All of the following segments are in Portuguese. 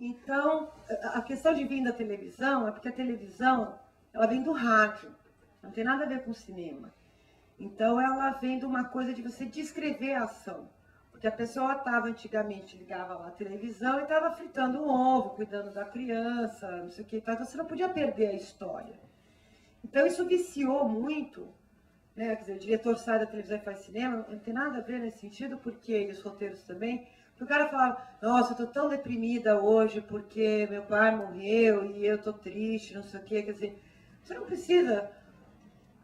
Então, a questão de vir da televisão é porque a televisão, ela vem do rádio, não tem nada a ver com cinema. Então, ela vem de uma coisa de você descrever a ação. Porque a pessoa estava antigamente, ligava lá a televisão e estava fritando um ovo, cuidando da criança, não sei o que, então você não podia perder a história. Então, isso viciou muito, né? Quer dizer, o diretor sai da televisão e faz cinema, não tem nada a ver nesse sentido, porque e os roteiros também. O cara falava, nossa, eu tô tão deprimida hoje porque meu pai morreu e eu tô triste, não sei o quê. Quer dizer, você não precisa.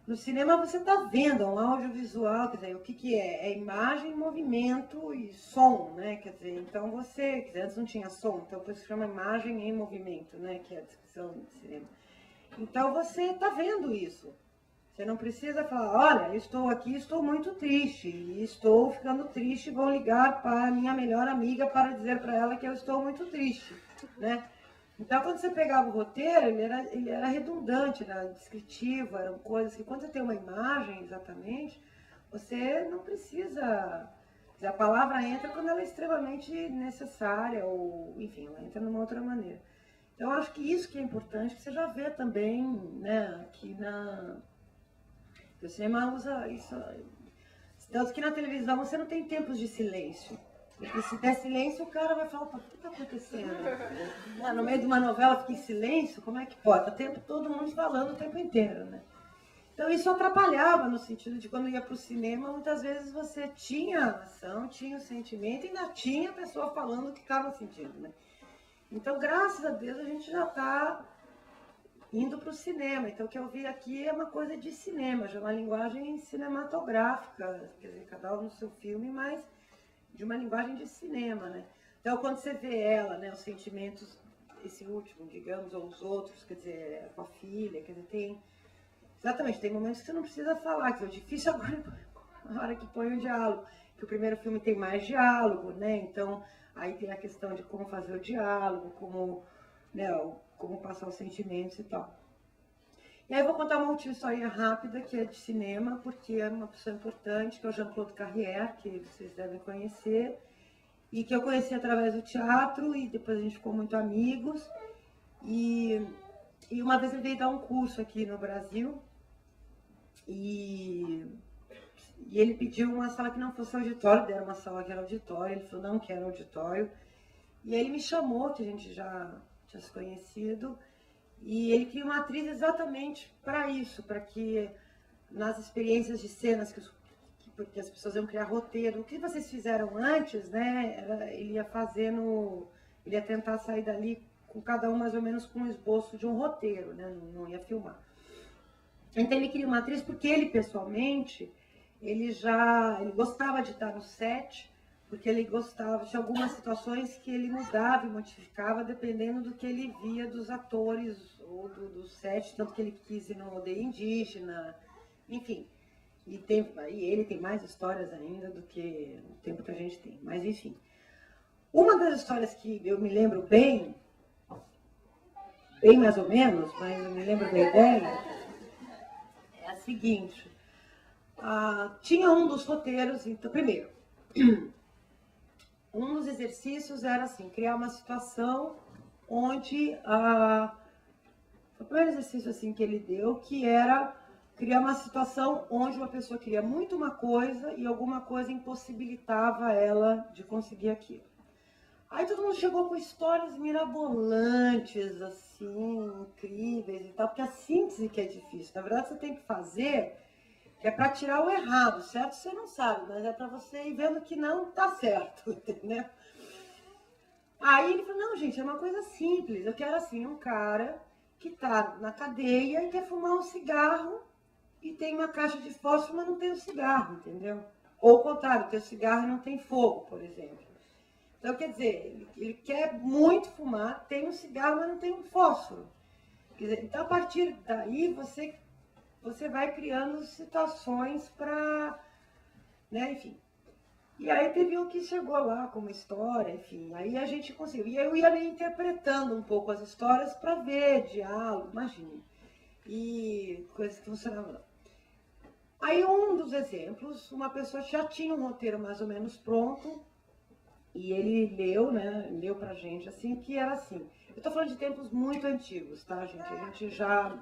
No cinema você está vendo, é um audiovisual, quer dizer, o que, que é? É imagem, movimento e som, né? Quer dizer, então você, quer dizer, antes não tinha som, então por isso se chama imagem em movimento, né? Que é a descrição do cinema. Então você está vendo isso. Você não precisa falar, olha, estou aqui, estou muito triste, e estou ficando triste, vou ligar para a minha melhor amiga para dizer para ela que eu estou muito triste, né? Então, quando você pegava o roteiro, ele era redundante, era descritivo, eram coisas que, quando você tem uma imagem exatamente, você não precisa... A palavra entra quando ela é extremamente necessária, ou, enfim, ela entra de uma outra maneira. Então, eu acho que isso que é importante, que você já vê também, né, aqui na... O cinema usa isso. Tanto que na televisão você não tem tempos de silêncio. Porque se der silêncio, o cara vai falar, o que está acontecendo? No meio de uma novela fica em silêncio, como é que pode? Tá tempo todo mundo falando o tempo inteiro, né? Então isso atrapalhava no sentido de quando ia para o cinema, muitas vezes você tinha a ação, tinha o sentimento e ainda tinha a pessoa falando o que estava sentindo, né? Então, graças a Deus, a gente já está indo para o cinema. Então, o que eu vi aqui é uma coisa de cinema, já uma linguagem cinematográfica, quer dizer, cada um no seu filme, mas de uma linguagem de cinema, né? Então, quando você vê ela, né, os sentimentos, esse último, digamos, ou os outros, quer dizer, com a filha, quer dizer, tem... Exatamente, tem momentos que você não precisa falar, que é difícil agora, na hora que põe o diálogo, que o primeiro filme tem mais diálogo, né? Então, aí tem a questão de como fazer o diálogo, como, né, como passar os sentimentos e tal. E aí eu vou contar uma última história rápida, que é de cinema, porque é uma pessoa importante, que é o Jean-Claude Carrière, que vocês devem conhecer, e que eu conheci através do teatro, e depois a gente ficou muito amigos. E uma vez ele veio dar um curso aqui no Brasil, e ele pediu uma sala que não fosse auditório, deram uma sala que era auditório, ele falou, não quero auditório. E aí ele me chamou, que a gente já tinha se conhecido, e ele queria uma atriz exatamente para isso, para que nas experiências de cenas porque as pessoas iam criar roteiro, o que vocês fizeram antes, né, ele ia fazendo, ele ia tentar sair dali com cada um mais ou menos com um esboço de um roteiro, né, não ia filmar. Então ele queria uma atriz porque ele pessoalmente, ele gostava de estar no set, porque ele gostava de algumas situações que ele mudava e modificava dependendo do que ele via dos atores ou do set, tanto que ele quis ir no aldeia indígena, enfim. E ele tem mais histórias ainda do que o tempo que a gente tem, mas enfim. Uma das histórias que eu me lembro bem mais ou menos, mas eu me lembro da ideia, é a seguinte. Tinha um dos roteiros, então, primeiro, um dos exercícios era assim, criar uma situação onde o primeiro exercício assim que ele deu, que era criar uma situação onde uma pessoa queria muito uma coisa e alguma coisa impossibilitava ela de conseguir aquilo. Aí todo mundo chegou com histórias mirabolantes, assim, incríveis e tal, porque a síntese que é difícil. Na verdade, você tem que fazer, que é para tirar o errado, certo? Você não sabe, mas é para você ir vendo que não está certo, entendeu? Aí ele falou, não, gente, é uma coisa simples. Eu quero, assim, um cara que está na cadeia e quer fumar um cigarro e tem uma caixa de fósforo, mas não tem o cigarro, entendeu? Ou o contrário, tem o cigarro e não tem fogo, por exemplo. Então, quer dizer, ele quer muito fumar, tem um cigarro, mas não tem um fósforo. Quer dizer, então, a partir daí, você vai criando situações para, né, enfim. E aí teve um que chegou lá com uma história, enfim, aí a gente conseguiu. E eu ia me interpretando um pouco as histórias para ver diálogo, imagine, e coisas que funcionavam. Aí um dos exemplos, uma pessoa já tinha um roteiro mais ou menos pronto, E ele leu, né? Leu pra gente, assim, que era assim. Eu tô falando de tempos muito antigos, tá, gente? A gente já,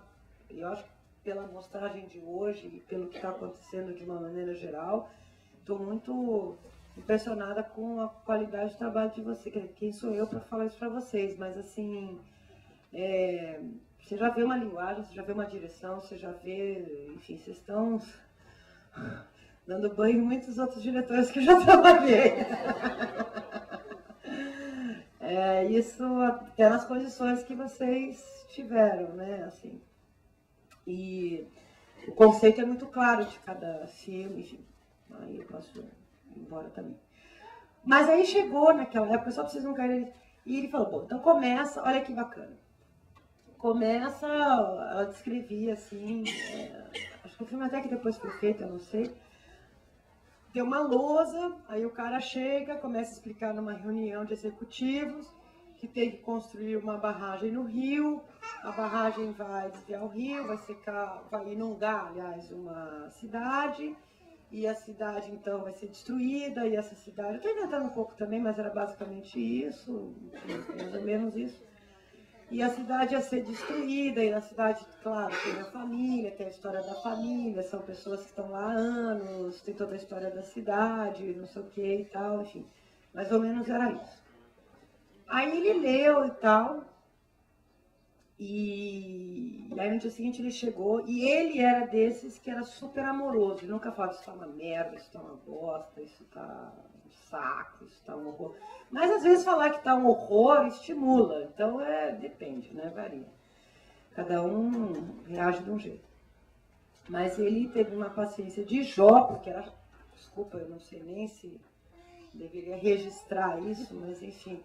eu acho que pela amostragem de hoje e pelo que está acontecendo de uma maneira geral, estou muito impressionada com a qualidade de trabalho de você. Quem sou eu para falar isso para vocês? Mas, assim, você já vê uma linguagem, você já vê uma direção, você já vê, enfim, vocês estão dando banho em muitos outros diretores que eu já trabalhei. Isso até nas condições que vocês tiveram, né? Assim, e o conceito é muito claro de cada filme, enfim. Aí eu posso ir embora também. Mas aí chegou naquela época, só pra vocês não caírem. E ele falou, bom, então começa, olha que bacana. Começa, ela descrevia assim, acho que o filme até que depois foi feito, eu não sei. Tem uma lousa, aí o cara chega, começa a explicar numa reunião de executivos que tem que construir uma barragem no rio, a barragem vai desviar o rio, vai secar, vai inundar, aliás, uma cidade, e a cidade então vai ser destruída, e essa cidade, eu estou inventando um pouco também, mas era basicamente isso, mais ou menos isso. E a cidade ia ser destruída, e na cidade, claro, tem a família, tem a história da família, são pessoas que estão lá há anos, tem toda a história da cidade, não sei o que e tal, enfim. Mais ou menos era isso. Aí ele leu e tal, e aí no dia seguinte ele chegou, e ele era desses que era super amoroso, ele nunca falava, isso tá uma merda, isso tá uma bosta, isso tá um saco, isso tá um horror. Mas às vezes falar que tá um horror estimula, então depende, né, varia. Cada um reage de um jeito. Mas ele teve uma paciência de Jó, porque era, desculpa, eu não sei nem se deveria registrar isso, mas enfim,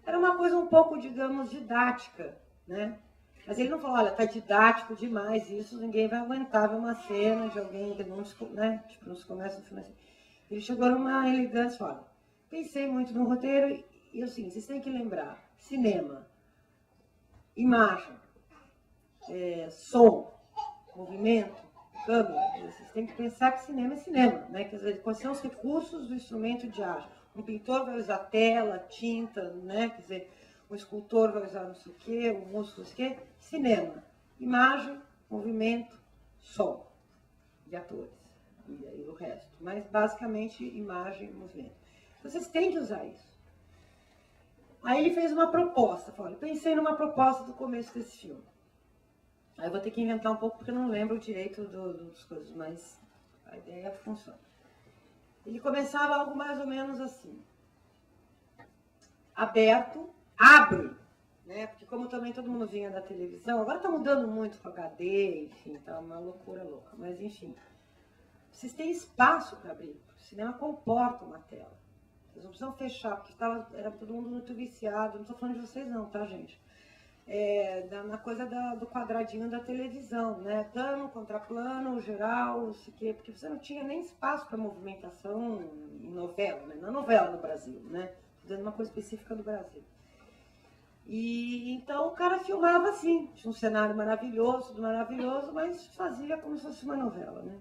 era uma coisa um pouco, digamos, didática, né? Mas ele não falou, olha, tá didático demais isso, ninguém vai aguentar ver uma cena de alguém que não, né? Tipo, não se começa no filme assim. Ele chegou numa elegância e falou, pensei muito no roteiro e assim, vocês têm que lembrar, cinema, imagem, som, movimento, câmera, vocês têm que pensar que cinema é cinema, né? Quer dizer, quais são os recursos do instrumento de arte? Um pintor vai usar tela, tinta, né? Quer dizer, o escultor vai usar não sei o quê, o músico não sei o quê. Cinema, imagem, movimento, som de atores e aí o resto. Mas basicamente imagem e movimento. Vocês têm que usar isso. Aí ele fez uma proposta, falou, eu pensei numa proposta do começo desse filme. Aí eu vou ter que inventar um pouco porque eu não lembro direito das coisas, mas a ideia funciona. Ele começava algo mais ou menos assim. Aberto, abre, né? Porque como também todo mundo vinha da televisão, agora está mudando muito com HD, enfim, tá uma loucura louca. Mas enfim, vocês têm espaço para abrir. O cinema comporta uma tela. Vocês não precisam fechar, porque era todo mundo muito viciado. Não estou falando de vocês não, tá, gente? Na coisa do quadradinho da televisão, né? Plano, contraplano, geral, não sei o quê, porque você não tinha nem espaço para movimentação em novela, né? Na novela no Brasil, né? Dando uma coisa específica do Brasil. E então o cara filmava assim, tinha um cenário maravilhoso, tudo maravilhoso, mas fazia como se fosse uma novela, né?